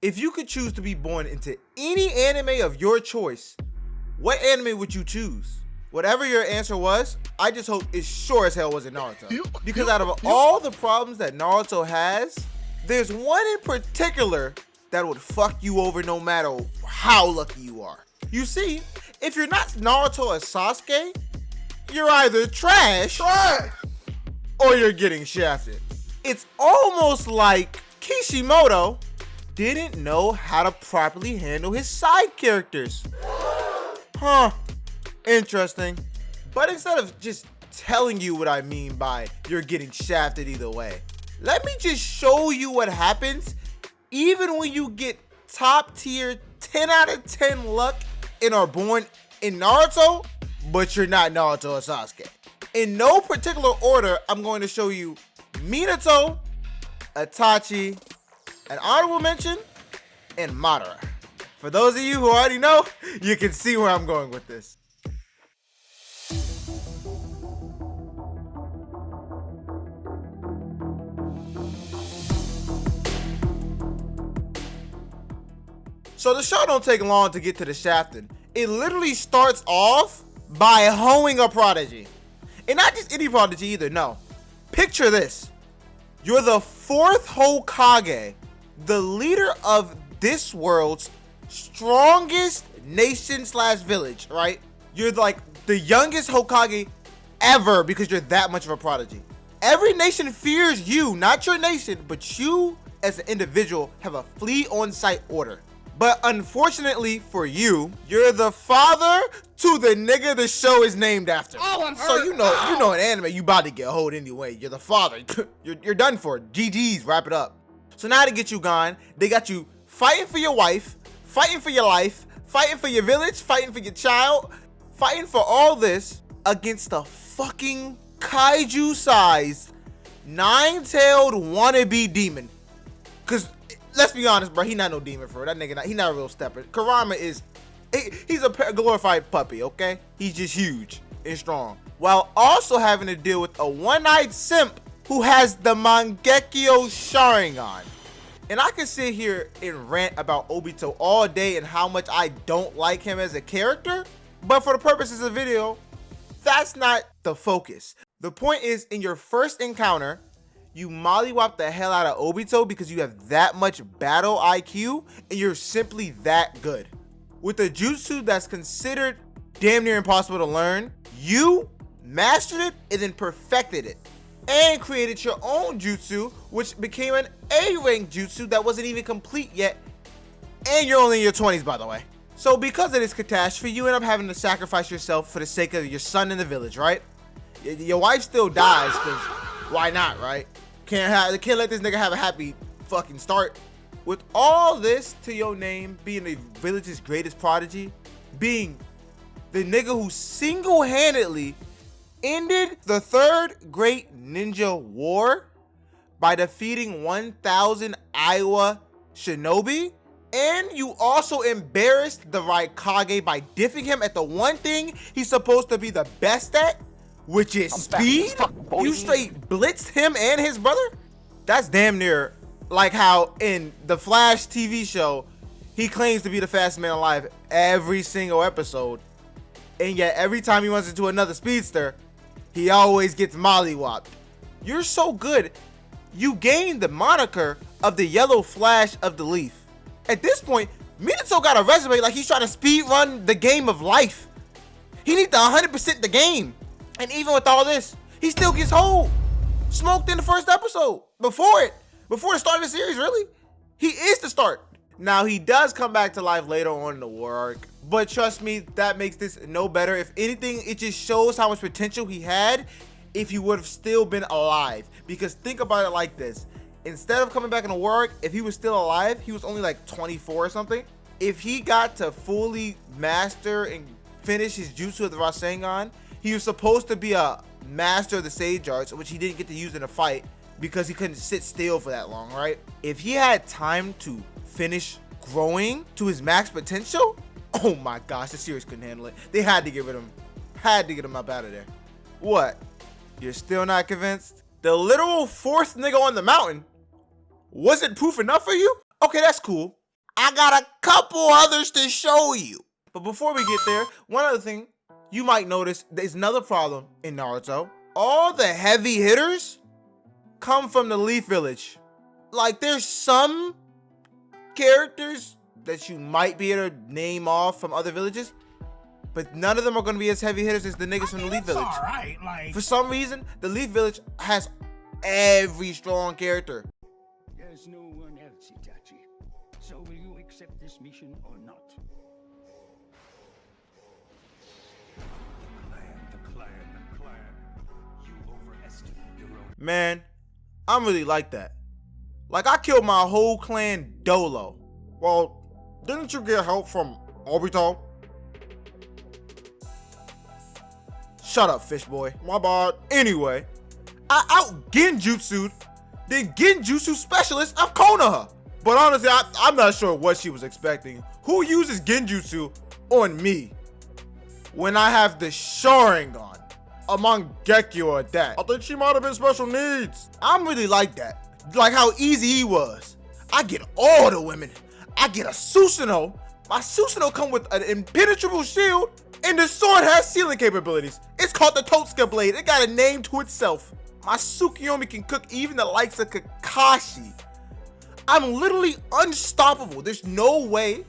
If you could choose to be born into any anime of your choice, what anime would you choose? Whatever your answer was, I just hope it sure as hell wasn't Naruto. Because out of all the problems that Naruto has, there's one in particular that would fuck you over no matter how lucky you are. You see, if you're not Naruto or Sasuke, you're either trash or you're getting shafted. It's almost like Kishimoto didn't know how to properly handle his side characters. Interesting. But instead of just telling you what I mean by you're getting shafted either way, let me just show you what happens even when you get top tier 10 out of 10 luck and are born in Naruto, but you're not Naruto or Sasuke. In no particular order, I'm going to show you Minato, Itachi, an honorable mention, and Madara. For those of you who already know, you can see where I'm going with this. So the show don't take long to get to the shafting. It literally starts off by hoeing a prodigy. And not just any prodigy either, no. Picture this. You're the 4th Hokage, the leader of this world's strongest nation / village, right? You're like the youngest Hokage ever because you're that much of a prodigy. Every nation fears you, not your nation, but you as an individual have a flee on sight order. But unfortunately for you, you're the father to the nigga the show is named after. Oh, I'm hurt. So you know in anime, you about to get hoed anyway. You're the father. You're done for. GG's, wrap it up. So now to get you gone, they got you fighting for your wife, fighting for your life, fighting for your village, fighting for your child, fighting for all this against a fucking kaiju-sized, 9-tailed wannabe demon. Cause let's be honest, bro, he not no demon for that nigga. He not a real stepper. Kurama is, he's a glorified puppy, okay? He's just huge and strong, while also having to deal with a one-eyed simp who has the Mangekyo Sharingan. And I can sit here and rant about Obito all day and how much I don't like him as a character, but for the purposes of the video, that's not the focus. The point is, in your first encounter, you mollywop the hell out of Obito because you have that much battle IQ and you're simply that good. With a jutsu that's considered damn near impossible to learn, you mastered it and then perfected it and created your own jutsu, which became an A-rank jutsu that wasn't even complete yet, and you're only in your 20s, by the way. So because of this catastrophe, you end up having to sacrifice yourself for the sake of your son in the village, right? Your wife still dies because why not, right? Can't let this nigga have a happy fucking start. With all this to your name, being the village's greatest prodigy, being the nigga who single-handedly ended the 3rd Great Ninja War by defeating 1,000 Iowa shinobi, and you also embarrassed the Raikage by diffing him at the one thing he's supposed to be the best at, which is speed. You straight blitzed him and his brother? That's damn near like how in the Flash TV show, he claims to be the fastest man alive every single episode, and yet every time he runs into another speedster, he always gets mollywopped. You're so good, you gained the moniker of the Yellow Flash of the Leaf. At this point, Minato got a resume like he's trying to speed run the game of life. He needs to 100% the game. And even with all this, he still gets smoked in the first episode. Before the start of the series, really. He is the start. Now, he does come back to life later on in the war arc, but trust me, that makes this no better. If anything, it just shows how much potential he had if he would have still been alive. Because think about it like this. Instead of coming back in the war arc, if he was still alive, he was only like 24 or something. If he got to fully master and finish his jutsu of the Rasengan, he was supposed to be a master of the Sage Arts, which he didn't get to use in a fight because he couldn't sit still for that long, right? If he had time to finish growing to his max potential, oh my gosh, the series couldn't handle it. They had to get rid of him. Had to get him up out of there. What? You're still not convinced? The literal 4th nigga on the mountain wasn't proof enough for you? Okay, that's cool. I got a couple others to show you. But before we get there, one other thing you might notice, there's another problem in Naruto. All the heavy hitters come from the Leaf Village. Like, there's some characters that you might be able to name off from other villages, but none of them are going to be as heavy hitters as the niggas from the Leaf Village. All right, like... For some reason, the Leaf Village has every strong character. There's no one else, Itachi. So will you accept this mission or not? The clan. You overestimate your own... Man, I'm really like that. Like, I killed my whole clan dolo. Well, didn't you get help from Obito? Shut up, fish boy. My bad. Anyway, I out-genjutsu'd the genjutsu specialist of Konoha. But honestly, I'm not sure what she was expecting. Who uses genjutsu on me when I have the Sharingan among Gekyo at that? I think she might have been special needs. I'm really like that. Like how easy he was. I get all the women. I get a Susanoo. My Susanoo come with an impenetrable shield, and the sword has sealing capabilities. It's called the Totsuka Blade. It got a name to itself. My Tsukuyomi can cook even the likes of Kakashi. I'm literally unstoppable. There's no way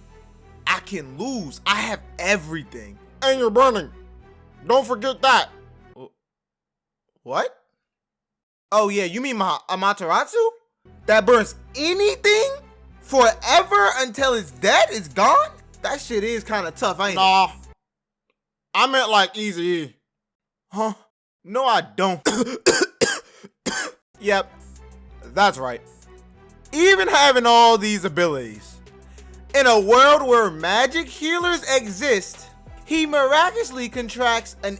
I can lose. I have everything. And you're burning. Don't forget that. What? Oh yeah, you mean my Amaterasu? That burns anything forever until it's dead, it's gone? That shit is kind of tough, ain't it? Nah. I meant like easy. Huh? No, I don't. Yep, that's right. Even having all these abilities, in a world where magic healers exist, he miraculously contracts an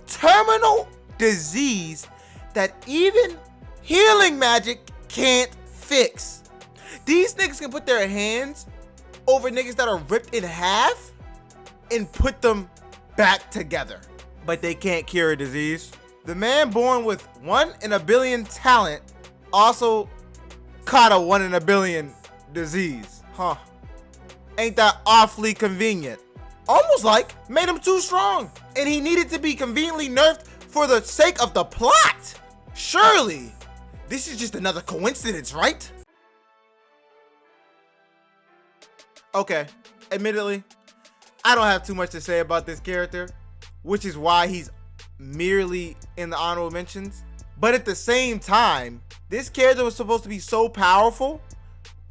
terminal disease that even healing magic can't fix. These niggas can put their hands over niggas that are ripped in half and put them back together, but they can't cure a disease. The man born with 1 in a billion talent also caught a 1 in a billion disease. Huh. Ain't that awfully convenient? Almost like made him too strong, and he needed to be conveniently nerfed for the sake of the plot. Surely, this is just another coincidence, right? Okay, admittedly, I don't have too much to say about this character, which is why he's merely in the honorable mentions. But at the same time, this character was supposed to be so powerful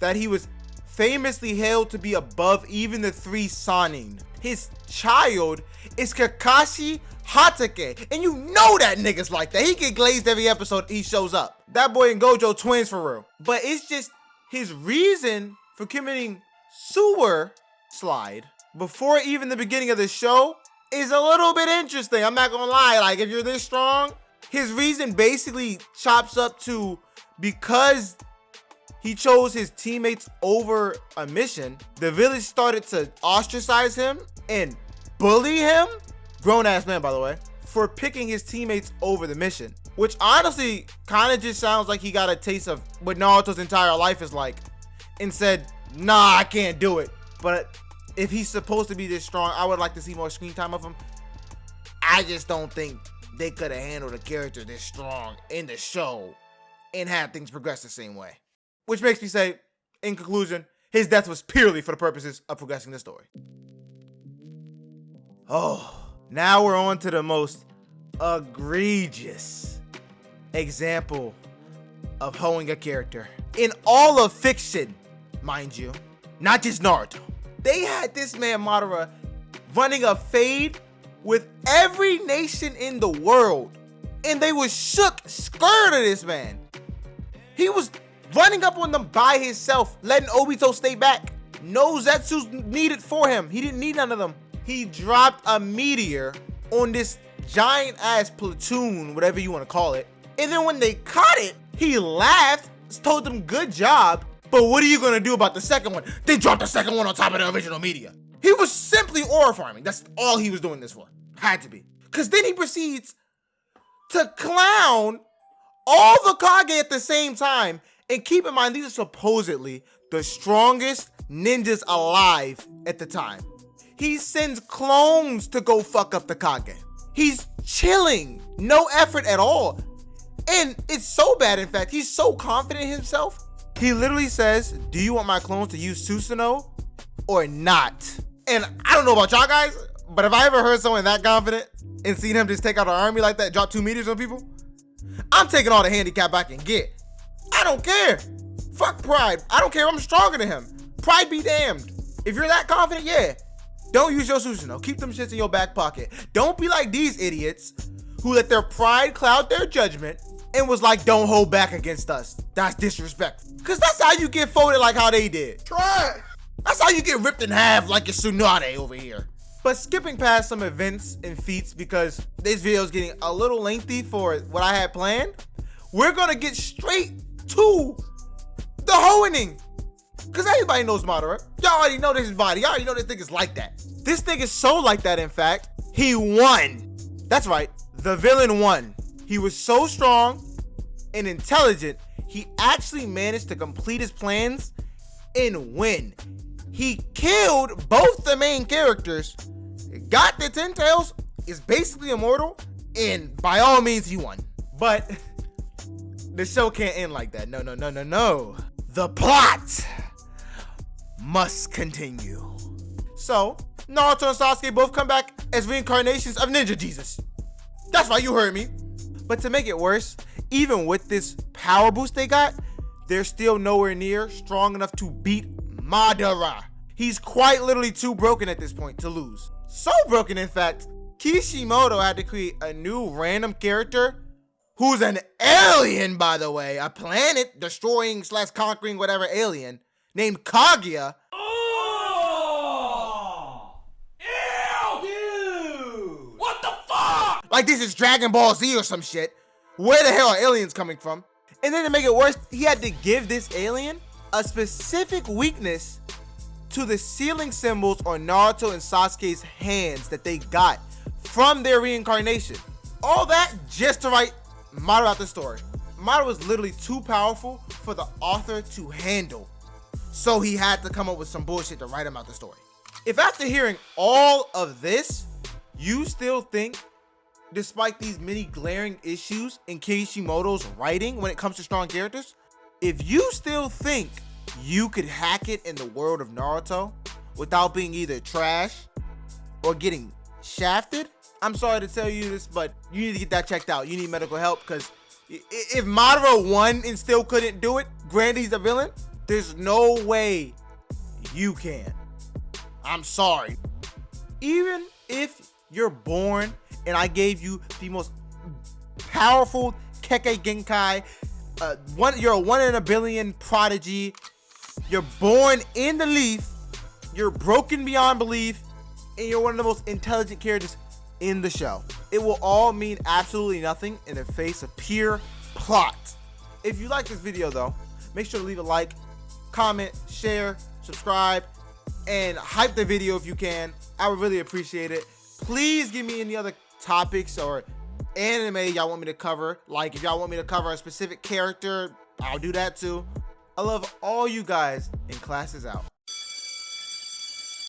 that he was famously hailed to be above even the 3 Sannin. His child is Kakashi Hatake, and you know that nigga's like that. He get glazed every episode he shows up. That boy and Gojo twins for real. But it's just his reason for committing sewer slide before even the beginning of the show is a little bit interesting. I'm not gonna lie. Like, if you're this strong, his reason basically chops up to because he chose his teammates over a mission, the village started to ostracize him and bully him, grown-ass man by the way, for picking his teammates over the mission. Which honestly kind of just sounds like he got a taste of what Naruto's entire life is like and said, nah, I can't do it. But if he's supposed to be this strong, I would like to see more screen time of him. I just don't think they could have handled a character this strong in the show and had things progress the same way. Which makes me say, in conclusion, his death was purely for the purposes of progressing the story. Oh, now we're on to the most egregious example of hoeing a character in all of fiction, mind you, not just Naruto. They had this man Madara running a fade with every nation in the world, and they was scared of this man. He was running up on them by himself, letting Obito stay back. No Zetsus needed for him. He didn't need none of them. He dropped a meteor on this giant ass platoon, whatever you want to call it. And then when they caught it, he laughed, told them good job. But what are you gonna do about the second one? They dropped the second one on top of the original meteor. He was simply aura farming. That's all he was doing this for. Had to be. Cause then he proceeds to clown all the Kage at the same time. And keep in mind, these are supposedly the strongest ninjas alive at the time. He sends clones to go fuck up the Kage. He's chilling, no effort at all. And it's so bad, in fact, he's so confident in himself. He literally says, do you want my clones to use Susanoo or not? And I don't know about y'all guys, but if I ever heard someone that confident and seen him just take out an army like that, drop 2 meters on people, I'm taking all the handicap I can get. I don't care. Fuck pride. I don't care. I'm stronger than him. Pride be damned. If you're that confident, yeah. Don't use your Susanoo. Keep them shits in your back pocket. Don't be like these idiots who let their pride cloud their judgment and was like, don't hold back against us. That's disrespectful. Because that's how you get folded like how they did. Try. That's how you get ripped in half like your Tsunade over here. But skipping past some events and feats because this video is getting a little lengthy for what I had planned, we're going to get straight to the hoeing. Because everybody knows Madara. Y'all already know this body. Y'all already know this thing is like that. This thing is so like that, in fact, he won. That's right. The villain won. He was so strong and intelligent, he actually managed to complete his plans and win. He killed both the main characters, got the 10 tails, is basically immortal, and by all means he won. But the show can't end like that. No. The plot must continue. So Naruto and Sasuke both come back as reincarnations of Ninja Jesus. That's right, you heard me. But to make it worse, even with this power boost they got, they're still nowhere near strong enough to beat Madara. He's quite literally too broken at this point to lose. So broken, in fact, Kishimoto had to create a new random character who's an alien, by the way, a planet destroying / conquering whatever alien named Kaguya. Oh! Ew! Dude! What the fuck? Like this is Dragon Ball Z or some shit. Where the hell are aliens coming from? And then to make it worse, he had to give this alien a specific weakness to the sealing symbols on Naruto and Sasuke's hands that they got from their reincarnation. All that just to write Madara out the story. Madara was literally too powerful for the author to handle. So he had to come up with some bullshit to write him out the story. If after hearing all of this, you still think, despite these many glaring issues in Kishimoto's writing when it comes to strong characters, if you still think you could hack it in the world of Naruto without being either trash or getting shafted, I'm sorry to tell you this, but you need to get that checked out. You need medical help, because if Madara won and still couldn't do it, granted he's a villain, there's no way you can. I'm sorry. Even if you're born and I gave you the most powerful Kekkei Genkai, you're a 1 in a billion prodigy, you're born in the leaf, you're broken beyond belief, and you're one of the most intelligent characters in the show, it will all mean absolutely nothing in the face of pure plot. If you like this video though, make sure to leave a like, comment, share, subscribe, and hype the video if you can. I would really appreciate it. Please give me any other topics or anime y'all want me to cover. Like if y'all want me to cover a specific character, I'll do that too. I love all you guys, and class is out.